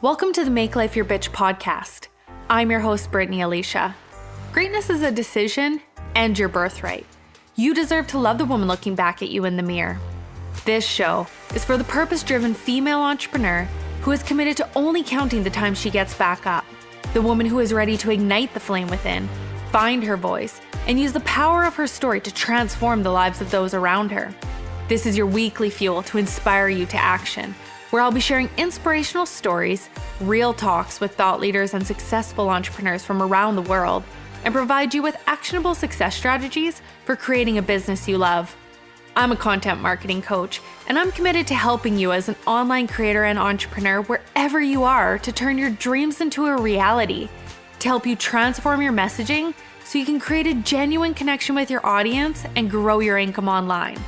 Welcome to the Make Life Your Bitch podcast. I'm your host, Brittany Alicia. Greatness is a decision and your birthright. You deserve to love the woman looking back at you in the mirror. This show is for the purpose-driven female entrepreneur who is committed to only counting the time she gets back up. The woman who is ready to ignite the flame within, find her voice, and use the power of her story to transform the lives of those around her. This is your weekly fuel to inspire you to action, where I'll be sharing inspirational stories, real talks with thought leaders and successful entrepreneurs from around the world, and provide you with actionable success strategies for creating a business you love. I'm a content marketing coach, and I'm committed to helping you as an online creator and entrepreneur wherever you are to turn your dreams into a reality, to help you transform your messaging so you can create a genuine connection with your audience and grow your income online.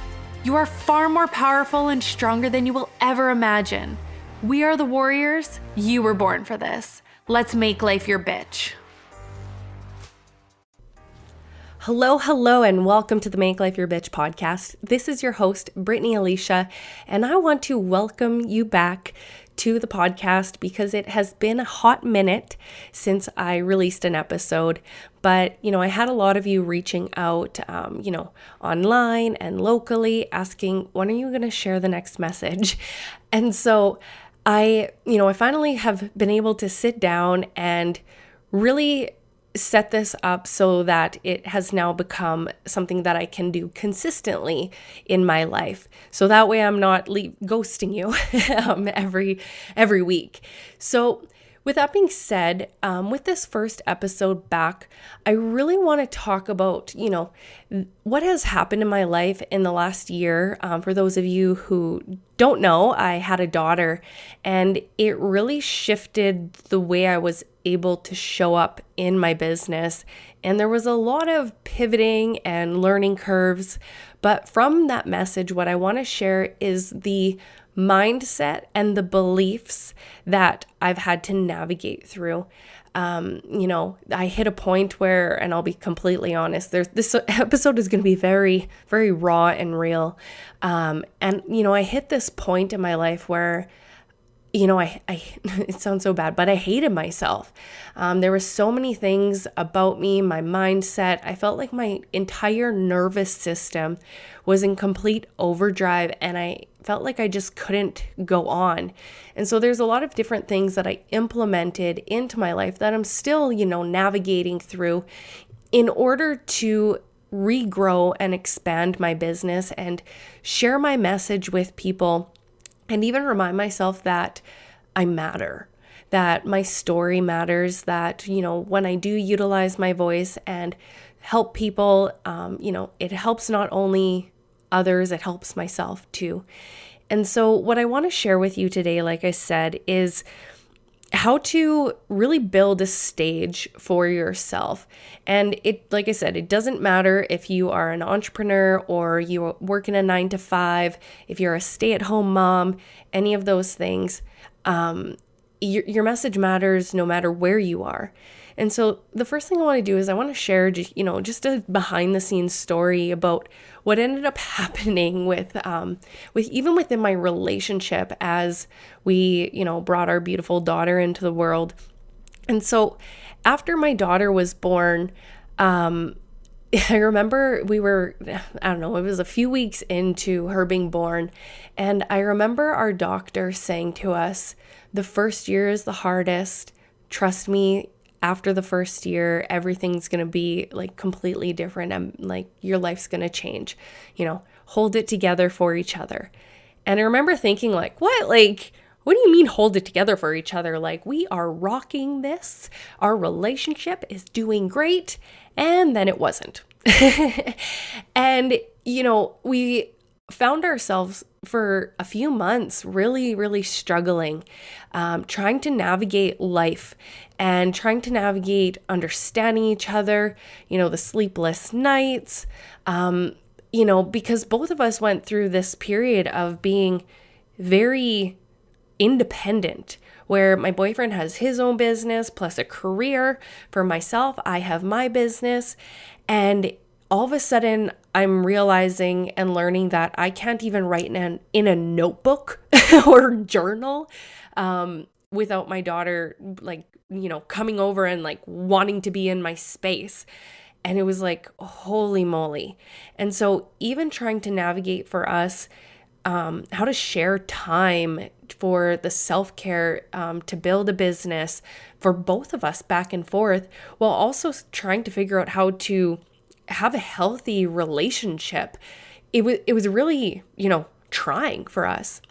You are far more powerful and stronger than you will ever imagine. We are the warriors. You were born for this. Let's make life your bitch. Hello, and welcome to the Make Life Your Bitch podcast. This is your host, Brittany Alicia, and I want to welcome you back to the podcast because it has been a hot minute since I released an episode. But, I had a lot of you reaching out, online and locally asking, when are you going to share the next message? And so I finally have been able to sit down and really set this up so that it has now become something that I can do consistently in my life. So that way I'm not ghosting you every week. So with that being said, with this first episode back, I really want to talk about, what has happened in my life in the last year. For those of you who don't know, I had a daughter, and it really shifted the way I was able to show up in my business. And there was a lot of pivoting and learning curves. But from that message, what I want to share is the mindset and the beliefs that I've had to navigate through. I hit a point where, and I'll be completely honest, this episode is going to be very, very raw and real. I hit this point in my life where I it sounds so bad, but I hated myself. There were so many things about me, my mindset. I felt like my entire nervous system was in complete overdrive, and I felt like I just couldn't go on. And so there's a lot of different things that I implemented into my life that I'm still, navigating through in order to regrow and expand my business and share my message with people. And even remind myself that I matter, that my story matters, that, when I do utilize my voice and help people, it helps not only others, it helps myself too. And so what I want to share with you today, like I said, is how to really build a stage for yourself. And like I said, it doesn't matter if you are an entrepreneur or you work in a 9-to-5, if you're a stay-at-home mom, any of those things, your message matters no matter where you are. And so the first thing I want to do is I want to share, just a behind the scenes story about what ended up happening with even within my relationship as we, brought our beautiful daughter into the world. And so after my daughter was born, I remember it was a few weeks into her being born. And I remember our doctor saying to us, the first year is the hardest. Trust me, after the first year, everything's going to be like completely different. And like your life's going to change, hold it together for each other. And I remember thinking like, what? Like, what do you mean hold it together for each other? Like, we are rocking this. Our relationship is doing great. And then it wasn't. And, we found ourselves for a few months really, really struggling, trying to navigate life and trying to navigate understanding each other, the sleepless nights, because both of us went through this period of being very independent, where my boyfriend has his own business plus a career. For myself, I have my business. And all of a sudden, I'm realizing and learning that I can't even write in a notebook or journal. without my daughter, coming over and wanting to be in my space. And it was like, holy moly. And so even trying to navigate for us, how to share time for the self-care, to build a business for both of us back and forth, while also trying to figure out how to have a healthy relationship. It was really, trying for us.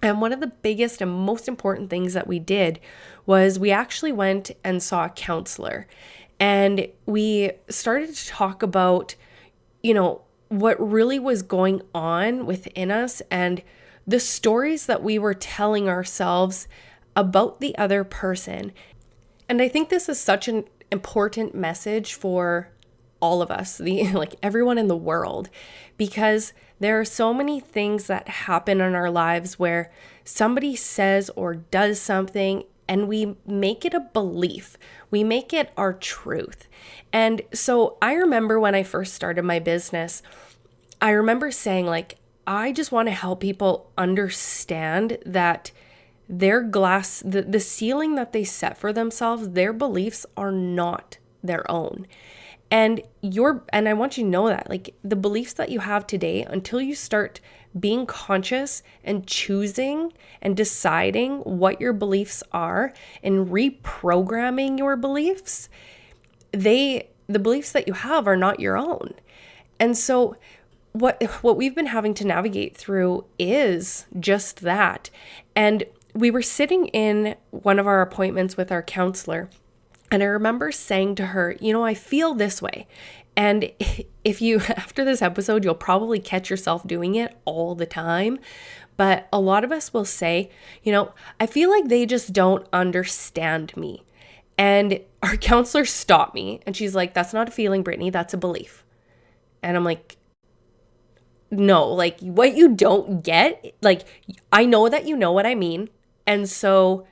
And one of the biggest and most important things that we did was we actually went and saw a counselor. And we started to talk about, what really was going on within us and the stories that we were telling ourselves about the other person. And I think this is such an important message for all of us, everyone in the world, because there are so many things that happen in our lives where somebody says or does something and we make it a belief. We make it our truth. And so I remember when I first started my business, I remember saying I just want to help people understand that their glass, the ceiling that they set for themselves, their beliefs are not their own. And I want you to know that the beliefs that you have today, until you start being conscious and choosing and deciding what your beliefs are and reprogramming your beliefs, the beliefs that you have are not your own. And so what we've been having to navigate through is just that. And we were sitting in one of our appointments with our counselor, and I remember saying to her, I feel this way. And if you, after this episode, you'll probably catch yourself doing it all the time. But a lot of us will say, I feel like they just don't understand me. And our counselor stopped me and she's like, that's not a feeling, Brittany, that's a belief. And I'm like, no, what you don't get, I know that you know what I mean. And so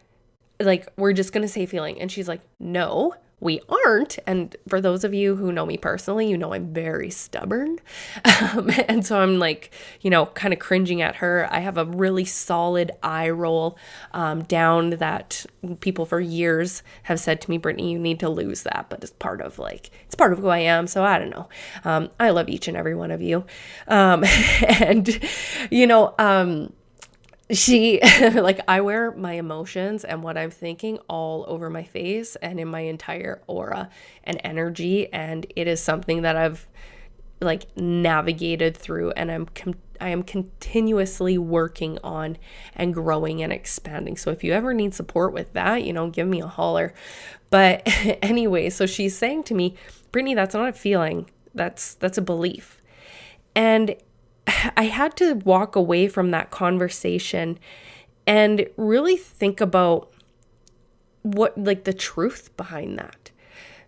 we're just going to say feeling. And she's like, no, we aren't. And for those of you who know me personally, I'm very stubborn. And so I'm kind of cringing at her. I have a really solid eye roll down that people for years have said to me, Brittany, you need to lose that. But it's part of who I am. So I don't know. I love each and every one of you. She, I wear my emotions and what I'm thinking all over my face and in my entire aura and energy. And it is something that I've navigated through, and I am continuously working on and growing and expanding. So if you ever need support with that, give me a holler. But anyway, so she's saying to me, Brittany, that's not a feeling. That's a belief. And I had to walk away from that conversation and really think about what, the truth behind that.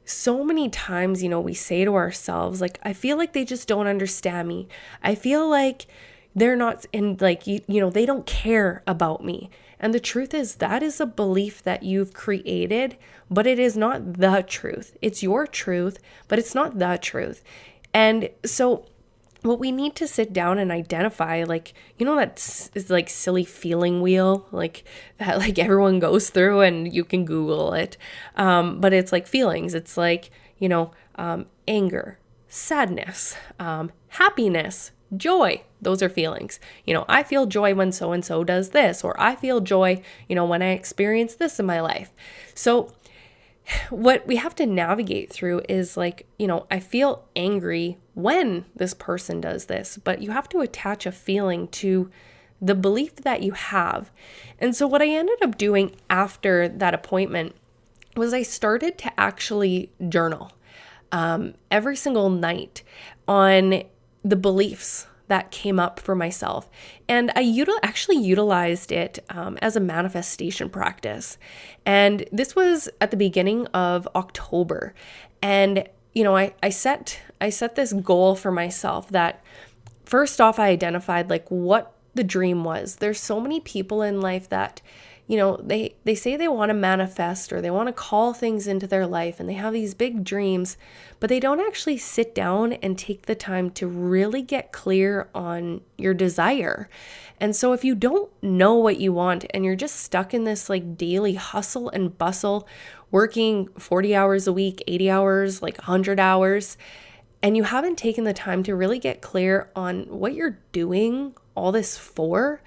So many times, we say to ourselves, I feel like they just don't understand me. I feel like they're not in, they don't care about me. And the truth is that is a belief that you've created, but it is not the truth. It's your truth, but it's not the truth. And so what we need to sit down and identify, that is silly feeling wheel, that everyone goes through, and you can Google it. But it's feelings. It's anger, sadness, happiness, joy. Those are feelings. I feel joy when so-and-so does this, or I feel joy, when I experience this in my life. So what we have to navigate through is I feel angry when this person does this, but you have to attach a feeling to the belief that you have. And so what I ended up doing after that appointment was I started to actually journal every single night on the beliefs that came up for myself. And I actually utilized it as a manifestation practice. And this was at the beginning of October. And, I set this goal for myself that first off, I identified what the dream was. There's so many people in life that, they say they want to manifest or they want to call things into their life and they have these big dreams, but they don't actually sit down and take the time to really get clear on your desire. And so if you don't know what you want and you're just stuck in this like daily hustle and bustle, working 40 hours a week, 80 hours, like 100 hours, and you haven't taken the time to really get clear on what you're doing all this for,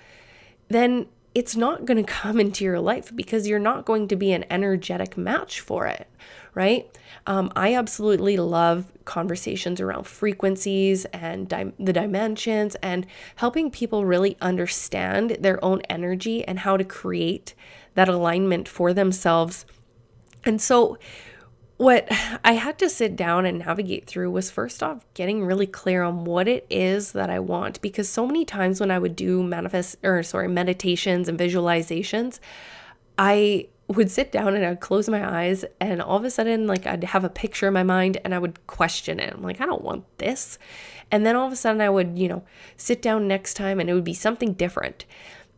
then it's not going to come into your life because you're not going to be an energetic match for it, right? I absolutely love conversations around frequencies and the dimensions and helping people really understand their own energy and how to create that alignment for themselves. And so what I had to sit down and navigate through was first off getting really clear on what it is that I want, because so many times when I would do meditations and visualizations, I would sit down and I'd close my eyes and all of a sudden like I'd have a picture in my mind and I would question it. I'm like, I don't want this. And then all of a sudden I would, sit down next time and it would be something different.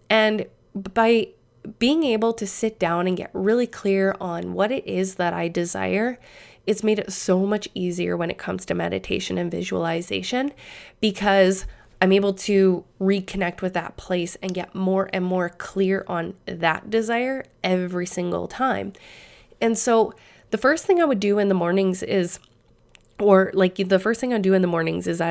And by being able to sit down and get really clear on what it is that I desire, it's made it so much easier when it comes to meditation and visualization, because I'm able to reconnect with that place and get more and more clear on that desire every single time. And so the first thing I would do in the mornings is I'd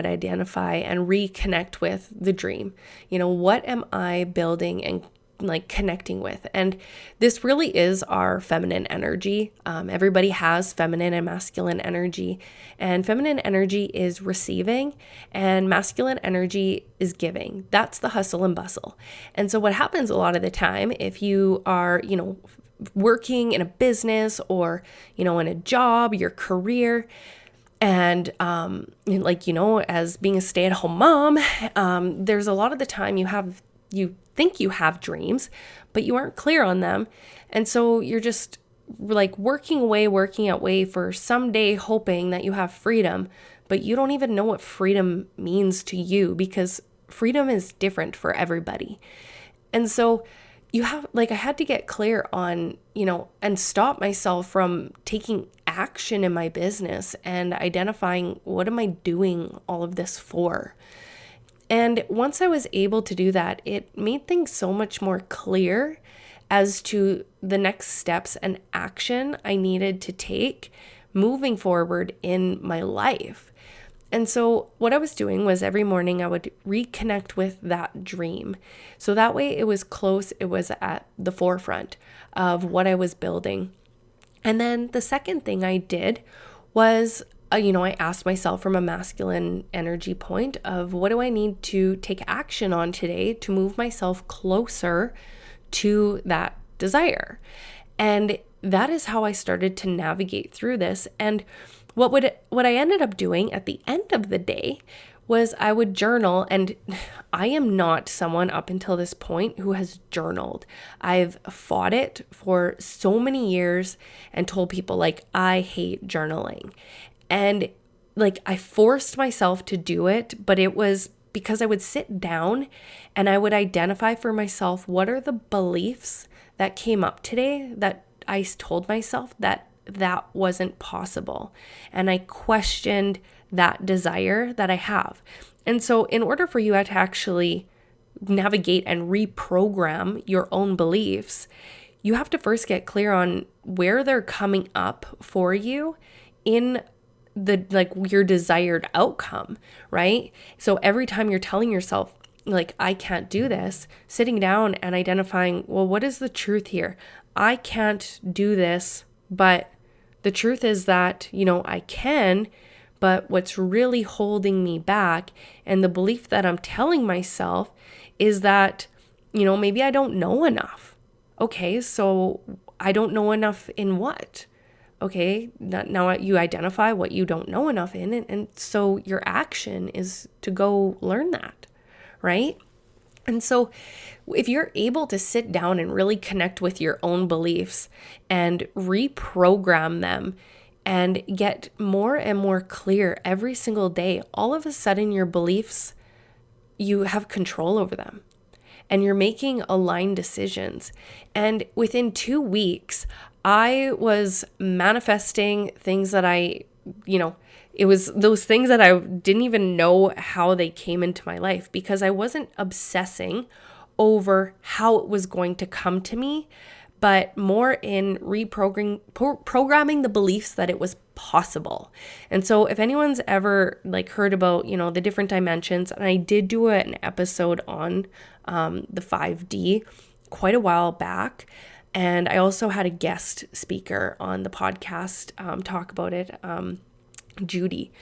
identify and reconnect with the dream. What am I building and like connecting with? And this really is our feminine energy. Everybody has feminine and masculine energy, and feminine energy is receiving and masculine energy is giving. That's the hustle and bustle. And so what happens a lot of the time, if you are, working in a business or, in a job, your career, and as being a stay-at-home mom, there's a lot of the time you think you have dreams, but you aren't clear on them. And so you're just like working away for someday hoping that you have freedom, but you don't even know what freedom means to you, because freedom is different for everybody. And so I had to get clear on, and stop myself from taking action in my business and identifying, what am I doing all of this for? And once I was able to do that, it made things so much more clear as to the next steps and action I needed to take moving forward in my life. And so what I was doing was every morning I would reconnect with that dream. So that way it was close, it was at the forefront of what I was building. And then the second thing I did was I asked myself from a masculine energy point of, what do I need to take action on today to move myself closer to that desire? And that is how I started to navigate through this. And what I ended up doing at the end of the day was I would journal. And I am not someone up until this point who has journaled. I've fought it for so many years and told people like, I hate journaling. And I forced myself to do it, but it was because I would sit down and I would identify for myself, what are the beliefs that came up today that I told myself that wasn't possible. And I questioned that desire that I have. And so in order for you to actually navigate and reprogram your own beliefs, you have to first get clear on where they're coming up for you in your desired outcome, right? So every time you're telling yourself, I can't do this, sitting down and identifying, well, what is the truth here? I can't do this, but the truth is that, I can, but what's really holding me back, and the belief that I'm telling myself is that, maybe I don't know enough. Okay, so I don't know enough in what? Okay, now you identify what you don't know enough in, and so your action is to go learn that, right? And so if you're able to sit down and really connect with your own beliefs and reprogram them and get more and more clear every single day, all of a sudden your beliefs, you have control over them. and you're making aligned decisions. And within 2 weeks, I was manifesting things that it was those things that I didn't even know how they came into my life, because I wasn't obsessing over how it was going to come to me, but more in programming the beliefs that it was possible. And so if anyone's ever heard about, the different dimensions, and I did do an episode on the 5D quite a while back, and I also had a guest speaker on the podcast talk about it, Judy.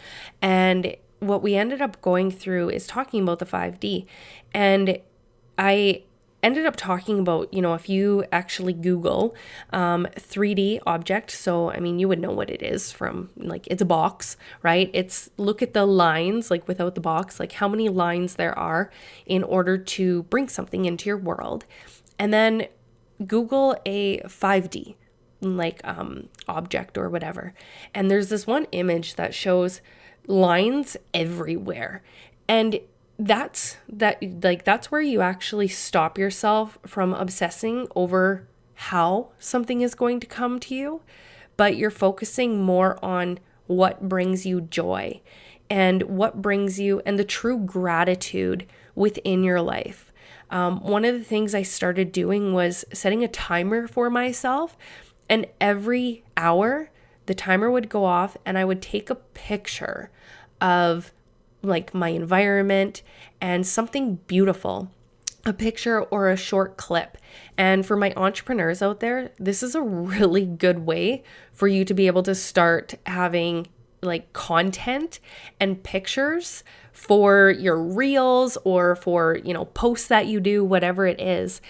And what we ended up going through is talking about the 5D. And I ended up talking about, if you actually Google 3D object, so you would know what it is from, it's a box, right? It's look at the lines, without the box, how many lines there are in order to bring something into your world. And then Google a 5D object or whatever. And there's this one image that shows lines everywhere. And that's where you actually stop yourself from obsessing over how something is going to come to you, but you're focusing more on what brings you joy and what brings you and the true gratitude within your life. One of the things I started doing was setting a timer for myself, and every hour the timer would go off and I would take a picture of my environment and something beautiful, a picture or a short clip. And for my entrepreneurs out there, this is a really good way for you to be able to start having content and pictures for your reels or for, posts that you do, whatever it is.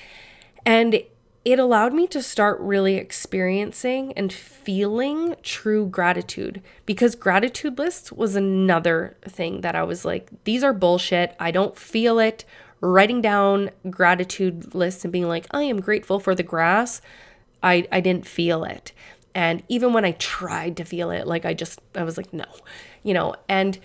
And it allowed me to start really experiencing and feeling true gratitude, because gratitude lists was another thing that I was like, these are bullshit. I don't feel it. Writing down gratitude lists and being like, I am grateful for the grass. I didn't feel it. And even when I tried to feel it, I was like, no, and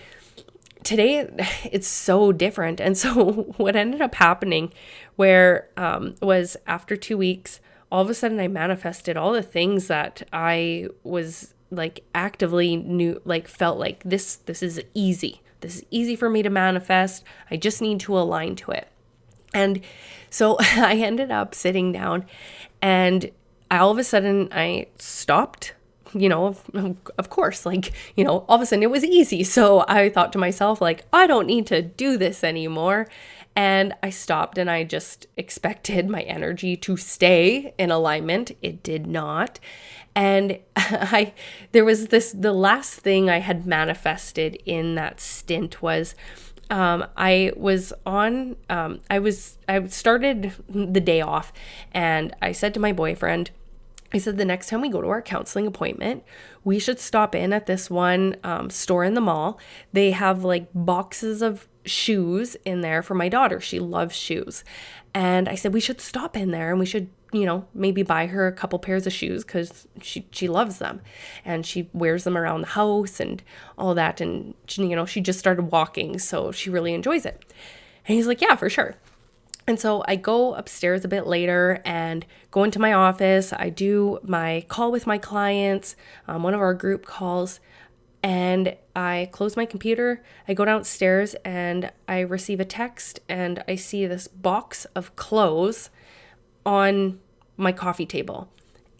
today it's so different. And so what ended up happening was after 2 weeks, all of a sudden I manifested all the things that I was actively knew, felt like this is easy. This is easy for me to manifest. I just need to align to it. And so I ended up sitting down, and all of a sudden I stopped. Of course, all of a sudden it was easy. So I thought to myself, I don't need to do this anymore. And I stopped and I just expected my energy to stay in alignment. It did not. And the last thing I had manifested in that stint was, I started the day off, and I said to my boyfriend, I said, the next time we go to our counseling appointment, we should stop in at this one store in the mall. They have boxes of shoes in there for my daughter. She loves shoes. And I said, we should stop in there and we should, maybe buy her a couple pairs of shoes, because she loves them and she wears them around the house and all that. And, she just started walking, so she really enjoys it. And he's like, yeah, for sure. And so I go upstairs a bit later and go into my office. I do my call with my clients, one of our group calls, and I close my computer. I go downstairs and I receive a text, and I see this box of clothes on my coffee table.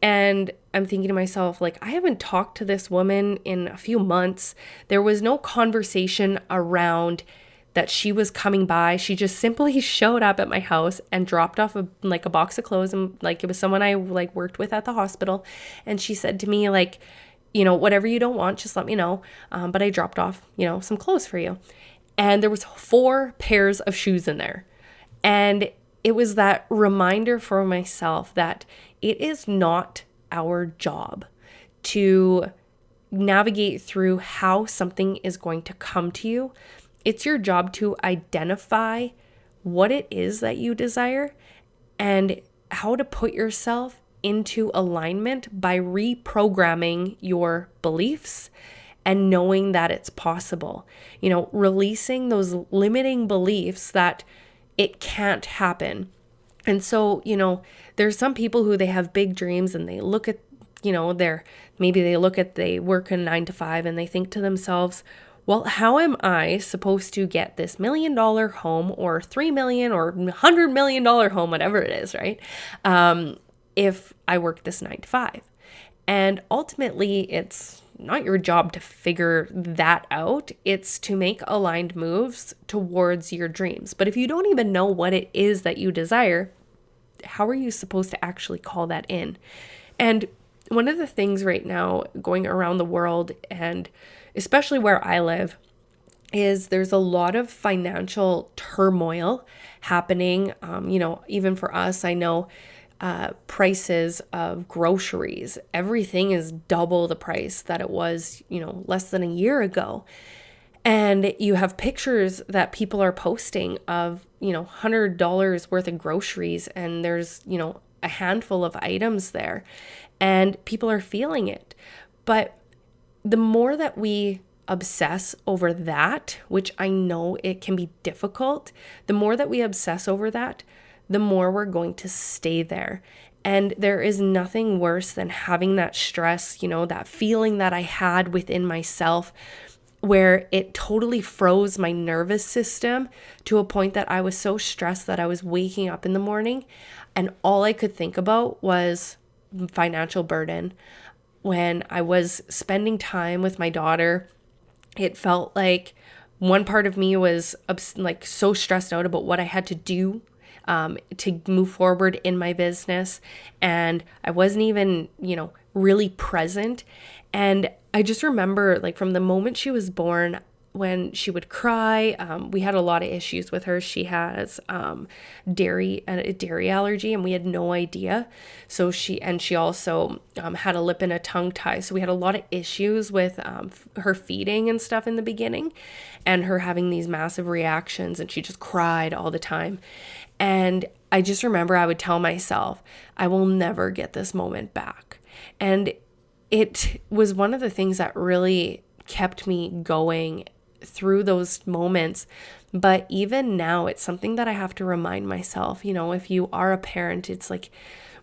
And I'm thinking to myself, I haven't talked to this woman in a few months. There was no conversation around that she was coming by. She just simply showed up at my house and dropped off a box of clothes. And it was someone I worked with at the hospital. And she said to me, whatever you don't want, just let me know. But I dropped off, some clothes for you. And there was 4 pairs of shoes in there. And it was that reminder for myself that it is not our job to navigate through how something is going to come to you. It's your job to identify what it is that you desire and how to put yourself into alignment by reprogramming your beliefs and knowing that it's possible. Releasing those limiting beliefs that it can't happen. And so, there's some people who they have big dreams and they look at, they work a 9 to 5 and they think to themselves, well, how am I supposed to get this $1 million home or $3 million or $100 million home, whatever it is, right? If I work this 9 to 5. And ultimately, it's not your job to figure that out. It's to make aligned moves towards your dreams. But if you don't even know what it is that you desire, how are you supposed to actually call that in? And one of the things right now going around the world, and especially where I live, is there's a lot of financial turmoil happening. Even for us, I know prices of groceries, everything is double the price that it was, less than a year ago. And you have pictures that people are posting of, $100 worth of groceries, and there's, a handful of items there, and people are feeling it. But the more that we obsess over that, which I know it can be difficult, the more that we obsess over that, the more we're going to stay there. And there is nothing worse than having that stress, that feeling that I had within myself where it totally froze my nervous system to a point that I was so stressed that I was waking up in the morning and all I could think about was financial burden. When I was spending time with my daughter, it felt like one part of me was so stressed out about what I had to do to move forward in my business. And I wasn't even, really present. And I just remember from the moment she was born, when she would cry, we had a lot of issues with her. She has a dairy allergy, and we had no idea. So she also had a lip and a tongue tie. So we had a lot of issues with her feeding and stuff in the beginning, and her having these massive reactions, and she just cried all the time. And I just remember I would tell myself, I will never get this moment back. And it was one of the things that really kept me going through those moments. But even now, it's something that I have to remind myself, if you are a parent, it's like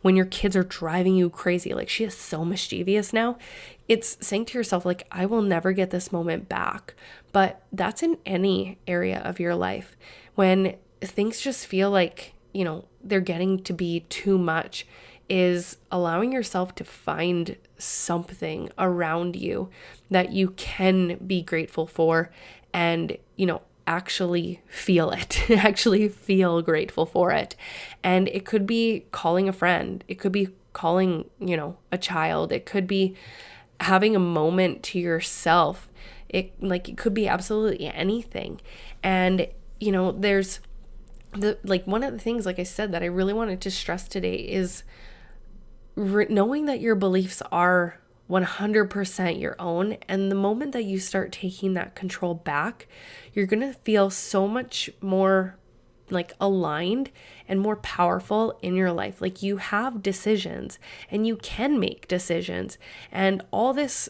when your kids are driving you crazy, she is so mischievous now, it's saying to yourself, I will never get this moment back. But that's in any area of your life. When things just feel like, they're getting to be too much, is allowing yourself to find something around you that you can be grateful for and, actually feel it, actually feel grateful for it. And it could be calling a friend. It could be calling, a child. It could be having a moment to yourself. It could be absolutely anything. And, there's one of the things, like I said, that I really wanted to stress today is knowing that your beliefs are 100% your own. And the moment that you start taking that control back, you're going to feel so much more aligned and more powerful in your life. You have decisions and you can make decisions, and all this,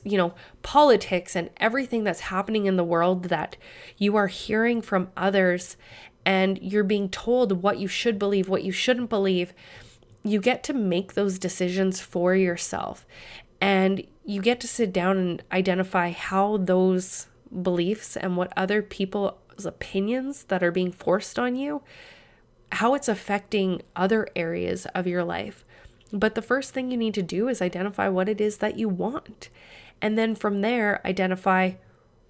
politics and everything that's happening in the world that you are hearing from others, and you're being told what you should believe, what you shouldn't believe. You get to make those decisions for yourself, and you get to sit down and identify how those beliefs and what other people's opinions that are being forced on you, how it's affecting other areas of your life. But the first thing you need to do is identify what it is that you want. And then from there, identify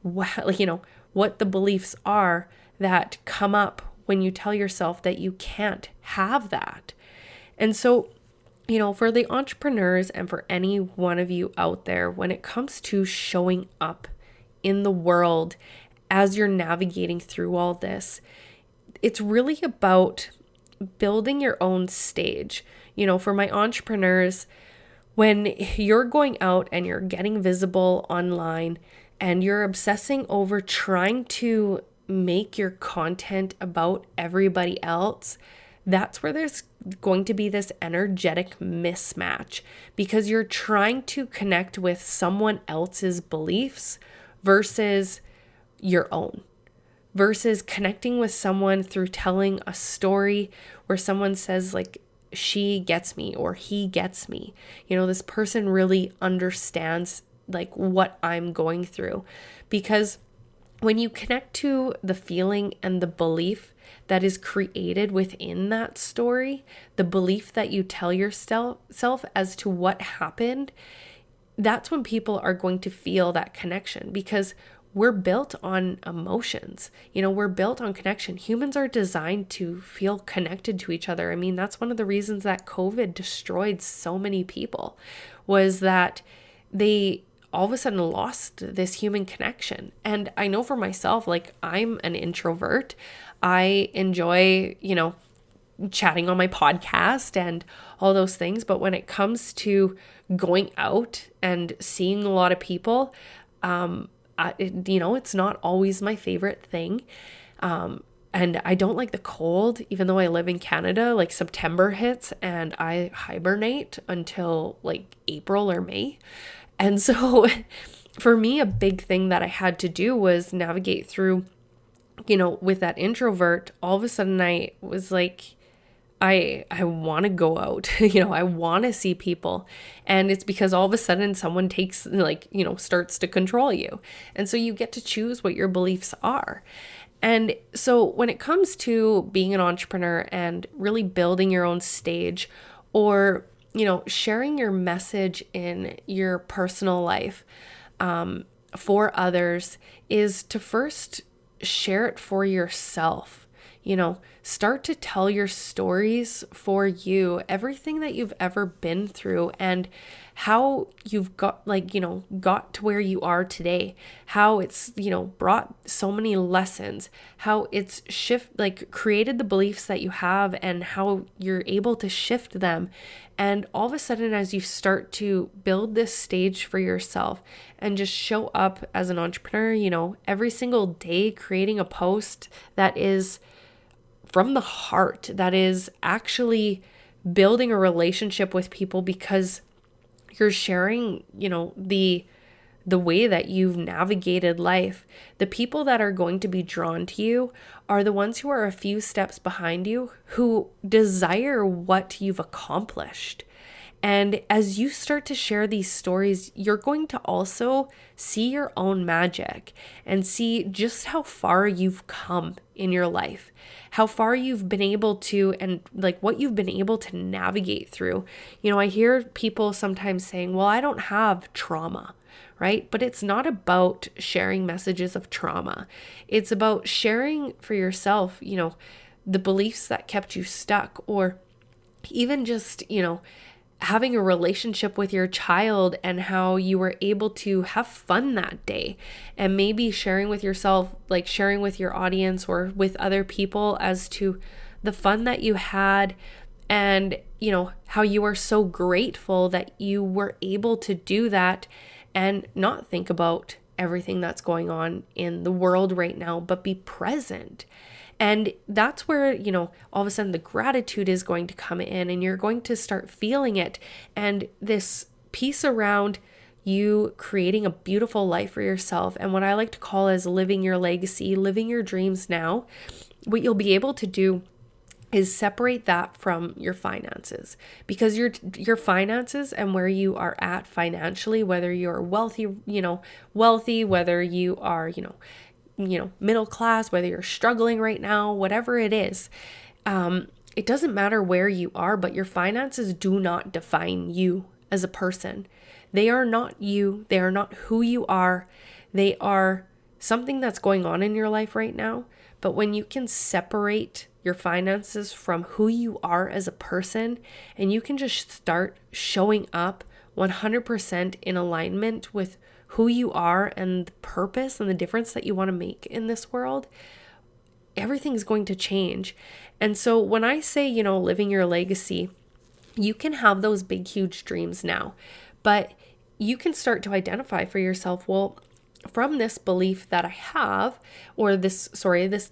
what the beliefs are that come up when you tell yourself that you can't have that. And so, for the entrepreneurs and for any one of you out there, when it comes to showing up in the world as you're navigating through all this, it's really about building your own stage. For my entrepreneurs, when you're going out and you're getting visible online and you're obsessing over trying to make your content about everybody else, that's where there's going to be this energetic mismatch, because you're trying to connect with someone else's beliefs versus your own. versus connecting with someone through telling a story where someone says like, she gets me or he gets me. This person really understands like what I'm going through. Because when you connect to the feeling and the belief that is created within that story, the belief that you tell yourself as to what happened, that's when people are going to feel that connection, because we're built on emotions. We're built on connection. Humans are designed to feel connected to each other. I mean, that's one of the reasons that COVID destroyed so many people, was that they all of a sudden lost this human connection. And I know for myself, like, I'm an introvert. I enjoy, chatting on my podcast and all those things. But when it comes to going out and seeing a lot of people, it's not always my favorite thing. And I don't like the cold, even though I live in Canada. Like, September hits and I hibernate until like April or May. And so for me, a big thing that I had to do was navigate through, with that introvert. All of a sudden I was like, I want to go out, I want to see people. And it's because all of a sudden someone takes starts to control you. And so you get to choose what your beliefs are. And so when it comes to being an entrepreneur and really building your own stage, or, sharing your message in your personal life, for others, is to first share it for yourself. Start to tell your stories for you, everything that you've ever been through and how you've got to where you are today, how it's, brought so many lessons, how it's created the beliefs that you have and how you're able to shift them. And all of a sudden, as you start to build this stage for yourself and just show up as an entrepreneur, every single day, creating a post that is from the heart, that is actually building a relationship with people, because you're sharing, the way that you've navigated life. The people that are going to be drawn to you are the ones who are a few steps behind you, who desire what you've accomplished. And as you start to share these stories, you're going to also see your own magic and see just how far you've come in your life, how far you've been able to, and what you've been able to navigate through. I hear people sometimes saying, well, I don't have trauma, right? But it's not about sharing messages of trauma. It's about sharing for yourself, the beliefs that kept you stuck, or even just, having a relationship with your child and how you were able to have fun that day, and maybe sharing with yourself, sharing with your audience or with other people as to the fun that you had, and, how you are so grateful that you were able to do that and not think about everything that's going on in the world right now, but be present. And that's where, all of a sudden the gratitude is going to come in, and you're going to start feeling it. And this piece around you creating a beautiful life for yourself, and what I like to call as living your legacy, living your dreams now, what you'll be able to do is separate that from your finances, because your finances and where you are at financially, whether you're wealthy, whether you are, middle class, whether you're struggling right now, whatever it is, it doesn't matter where you are, but your finances do not define you as a person. They are not you. They are not who you are. They are something that's going on in your life right now. But when you can separate your finances from who you are as a person, and you can just start showing up 100% in alignment with who you are and the purpose and the difference that you want to make in this world, everything's going to change. And so when I say, living your legacy, you can have those big, huge dreams now, but you can start to identify for yourself, well, from this belief that I have, or this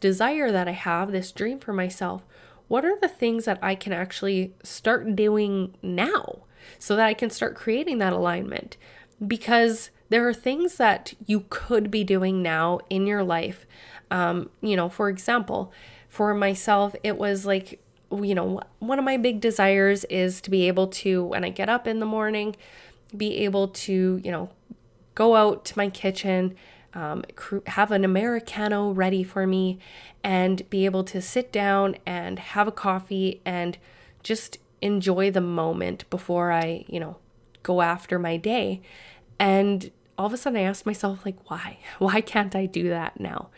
desire that I have, this dream for myself, what are the things that I can actually start doing now so that I can start creating that alignment? Because there are things that you could be doing now in your life For example, for myself, it was like, one of my big desires is to be able to, when I get up in the morning, be able to, go out to my kitchen, have an Americano ready for me, and be able to sit down and have a coffee and just enjoy the moment before I, go after my day. And all of a sudden I asked myself, like, why? Why can't I do that now?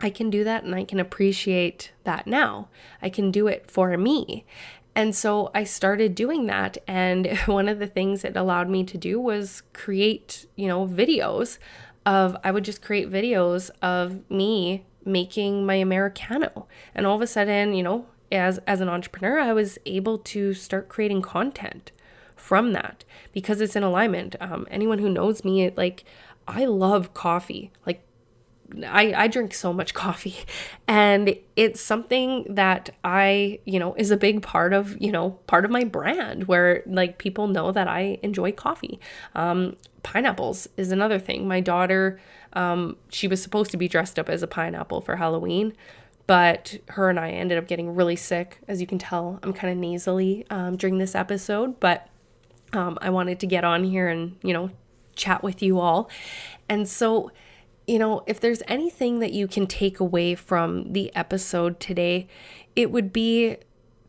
I can do that and I can appreciate that now. I can do it for me. And so I started doing that. And one of the things it allowed me to do was create, videos I would just create videos of me making my Americano. And all of a sudden, as an entrepreneur, I was able to start creating content from that because it's in alignment. Anyone who knows me, I love coffee. I drink so much coffee, and it's something that is a big part of my brand, where people know that I enjoy coffee. Pineapples is another thing. My daughter, she was supposed to be dressed up as a pineapple for Halloween, but her and I ended up getting really sick. As you can tell, I'm kind of nasally during this episode, but I wanted to get on here and, chat with you all. And so, if there's anything that you can take away from the episode today, it would be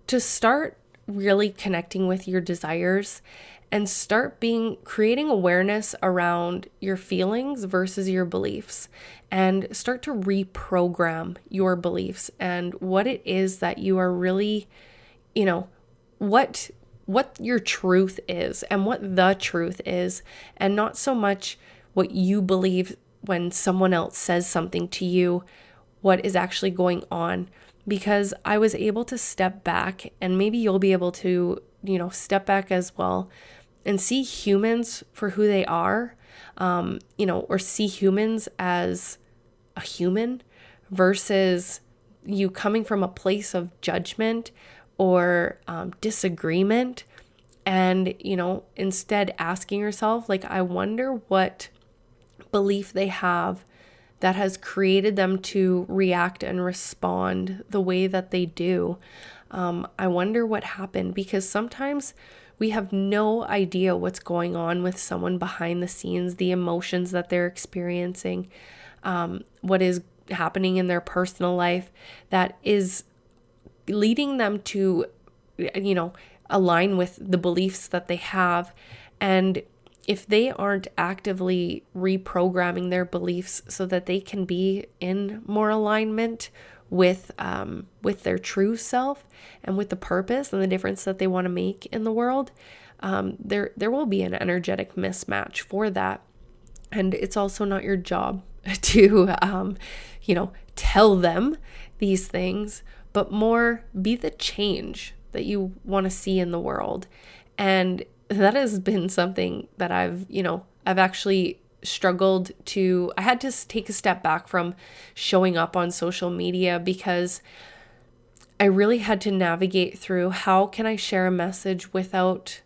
to start really connecting with your desires and start creating awareness around your feelings versus your beliefs, and start to reprogram your beliefs and what it is that you are really, what your truth is and what the truth is, and not so much what you believe when someone else says something to you, what is actually going on. Because I was able to step back, and maybe you'll be able to, step back as well and see humans for who they are, or see humans as a human versus you coming from a place of judgment or disagreement. And, instead asking yourself, I wonder what belief they have that has created them to react and respond the way that they do. I wonder what happened, because sometimes we have no idea what's going on with someone behind the scenes, the emotions that they're experiencing, what is happening in their personal life that is leading them to, align with the beliefs that they have. And if they aren't actively reprogramming their beliefs so that they can be in more alignment with their true self and with the purpose and the difference that they want to make in the world, there will be an energetic mismatch for that. And it's also not your job to, tell them these things, but more be the change that you want to see in the world. And that has been something that I've actually struggled to. I had to take a step back from showing up on social media, because I really had to navigate through how can I share a message without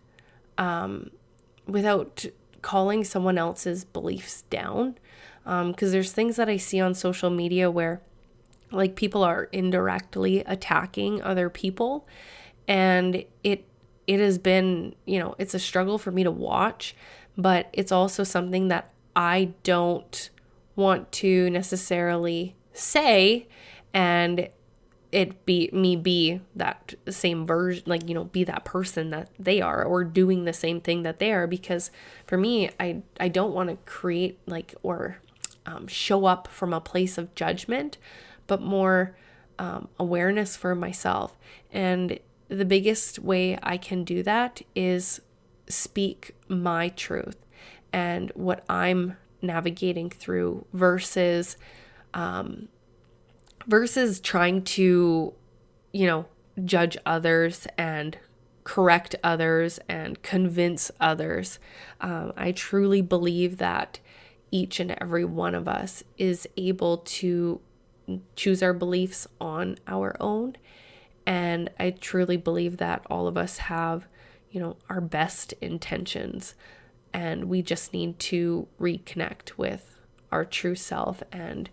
calling someone else's beliefs down. Because there's things that I see on social media where people are indirectly attacking other people, and it has been, it's a struggle for me to watch, but it's also something that I don't want to necessarily say, and it be that same version, be that person that they are, or doing the same thing that they are. Because for me, I don't want to create or show up from a place of judgment, but more awareness for myself. And the biggest way I can do that is speak my truth and what I'm navigating through versus trying to, judge others and correct others and convince others. I truly believe that each and every one of us is able to choose our beliefs on our own. And I truly believe that all of us have, our best intentions, and we just need to reconnect with our true self and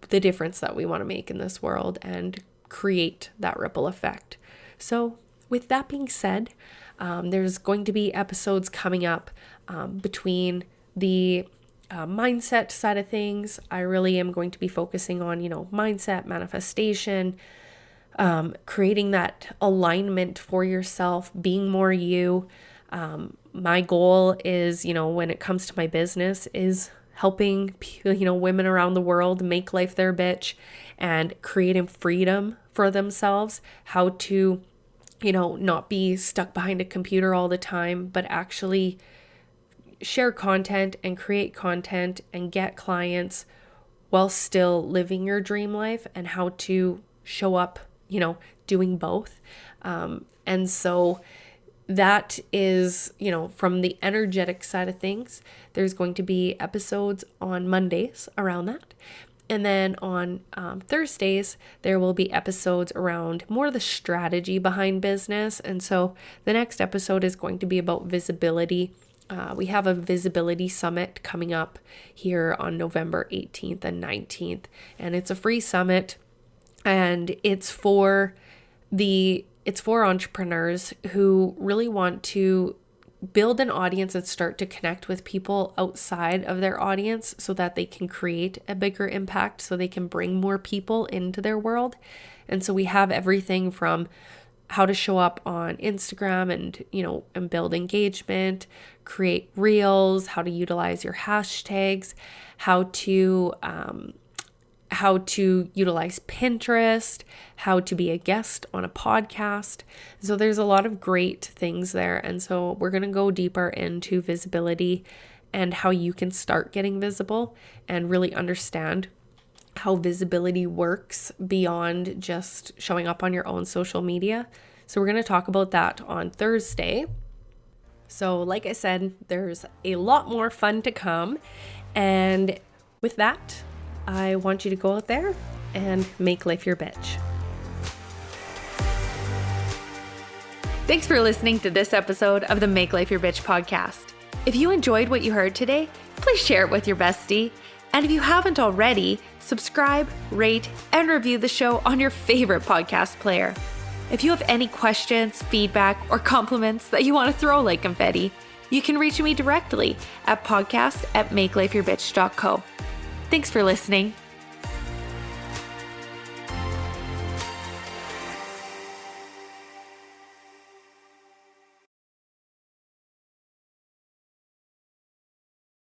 the difference that we want to make in this world and create that ripple effect. So with that being said, there's going to be episodes coming up between the mindset side of things. I really am going to be focusing on, mindset, manifestation, creating that alignment for yourself, being more you. My goal is, when it comes to my business, is helping, women around the world make life their bitch and creating freedom for themselves, how to, not be stuck behind a computer all the time, but actually share content and create content and get clients while still living your dream life, and how to show up, doing both. And so that is, from the energetic side of things, there's going to be episodes on Mondays around that. And then on Thursdays, there will be episodes around more the strategy behind business. And so the next episode is going to be about visibility. We have a visibility summit coming up here on November 18th and 19th. And it's a free summit, and it's for entrepreneurs who really want to build an audience and start to connect with people outside of their audience so that they can create a bigger impact, so they can bring more people into their world. And so we have everything from how to show up on Instagram and build engagement, create reels, how to utilize your hashtags, how to utilize Pinterest, how to be a guest on a podcast. So there's a lot of great things there. And so we're going to go deeper into visibility and how you can start getting visible and really understand how visibility works beyond just showing up on your own social media. So we're going to talk about that on Thursday. So like I said, there's a lot more fun to come. And with that, I want you to go out there and make life your bitch. Thanks for listening to this episode of the Make Life Your Bitch podcast. If you enjoyed what you heard today, please share it with your bestie. And if you haven't already, subscribe, rate, and review the show on your favorite podcast player. If you have any questions, feedback, or compliments that you want to throw like confetti, you can reach me directly at podcast@makelifeyourbitch.co. Thanks for listening.